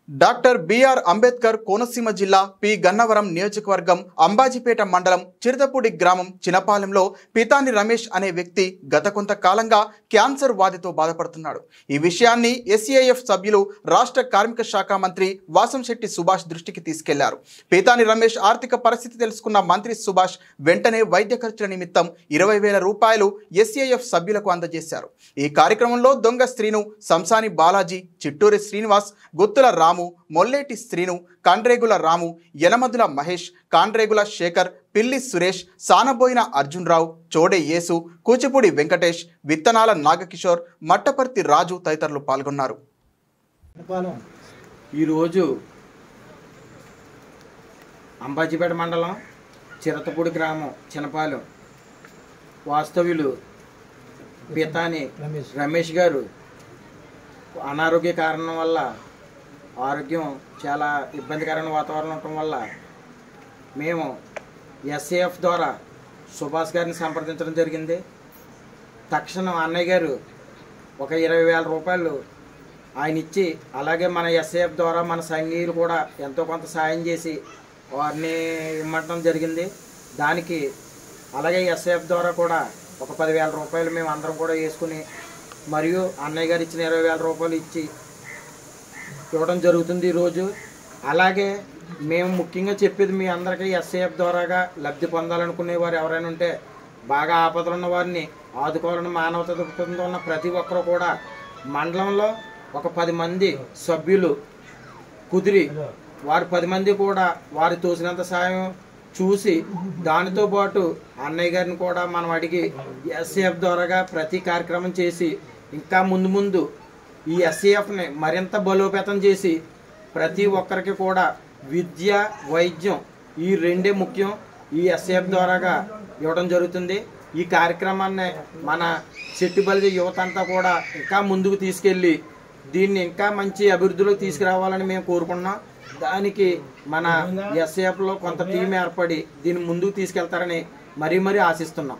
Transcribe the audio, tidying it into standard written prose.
Doctor BR Ambedkar Konaseema జిల్లా P Gannavaram నియోజకవర్గం అంబాజీపేట మండలం చిరుతపూడి గ్రామం చినపాలెంలో పితాని రమేష్ అనే వ్యక్తి గత కొంతకాలంగా క్యాన్సర్ వ్యాధితో బాధపడుతున్నాడు. ఈ విషయాన్ని ఎస్ఏఎఫ్ సభ్యులు రాష్ట్ర కార్మిక శాఖ మంత్రి వాసంశెట్టి సుభాష్ దృష్టికి తీసుకెళ్లారు. పితాని రమేష్ ఆర్థిక పరిస్థితి తెలుసుకున్న మంత్రి సుభాష్ వెంటనే వైద్య ఖర్చుల నిమిత్తం 20,000 రూపాయలు ఎస్ఏఎఫ్ సభ్యులకు అందజేశారు. ఈ కార్యక్రమంలో దొంగ శ్రీను, సంసాని బాలాజీ, చిట్టూరి శ్రీనివాస్, గుత్తుల రాము, మొల్లేటి శ్రీను, కాండ్రేగుల రాము, యనమదుల మహేష్, కాండ్రేగుల శేఖర్, పిల్లి సురేష్, సానబోయిన అర్జున్ రావు, చోడే యేసు, కూచిపూడి వెంకటేష్, విత్తనాల నాగకిషోర్, మట్టపర్తి రాజు తదితరులు పాల్గొన్నారు. ఈరోజు అంబాజీపేట మండలం చిరతపూడి గ్రామం చినపాలెం వాస్తవ్యులు పితాని రమేష్ గారు అనారోగ్య కారణం వల్ల ఆరోగ్యం చాలా ఇబ్బందికరమైన వాతావరణం ఉండటం వల్ల మేము ఎస్ఏఎఫ్ ద్వారా సుభాష్ గారిని సంప్రదించడం జరిగింది. తక్షణం అన్నయ్య గారు ఒక 20,000 రూపాయలు ఆయన ఇచ్చి, అలాగే మన ఎస్ఏఎఫ్ ద్వారా మన సంఘీయులు కూడా ఎంతో కొంత సాయం చేసి వారిని ఇవ్వటం జరిగింది. దానికి అలాగే ఎస్ఏఎఫ్ ద్వారా కూడా ఒక 10,000 రూపాయలు మేము అందరం కూడా వేసుకుని, మరియు అన్నయ్య గారు ఇచ్చిన 20,000 రూపాయలు ఇచ్చి ఇవ్వడం జరుగుతుంది ఈరోజు. అలాగే మేము ముఖ్యంగా చెప్పేది మీ అందరికీ ఎస్ఏఎఫ్ ద్వారాగా లబ్ధి పొందాలనుకునే వారు ఎవరైనా ఉంటే, బాగా ఆపదలు ఉన్న వారిని ఆదుకోవాలని మానవతా దృక్పథంతో ఉన్న ప్రతి ఒక్కరూ కూడా మండలంలో ఒక 10 మంది సభ్యులు కుదిరి వారు 10 మంది కూడా వారి తోసినంత సాయం చూసి, దానితో పాటు అన్నయ్య గారిని కూడా మనం అడిగి ఎస్ఏఎఫ్ ద్వారాగా ప్రతి కార్యక్రమం చేసి, ఇంకా ముందు ఈ ఎస్ఏఎఫ్ని మరింత బలోపేతం చేసి ప్రతి ఒక్కరికి కూడా విద్య, వైద్యం ఈ రెండే ముఖ్యం. ఈ ఎస్ఏఎఫ్ ద్వారాగా ఇవ్వడం జరుగుతుంది. ఈ కార్యక్రమాన్ని మన చెట్టుబల్లి యువత అంతా కూడా ఇంకా ముందుకు తీసుకెళ్ళి దీన్ని ఇంకా మంచి అభివృద్ధిలోకి తీసుకురావాలని మేము కోరుకున్నాం. దానికి మన ఎస్ఏఎఫ్లో కొంత టీం ఏర్పడి దీన్ని ముందుకు తీసుకెళ్తారని మరీ ఆశిస్తున్నాం.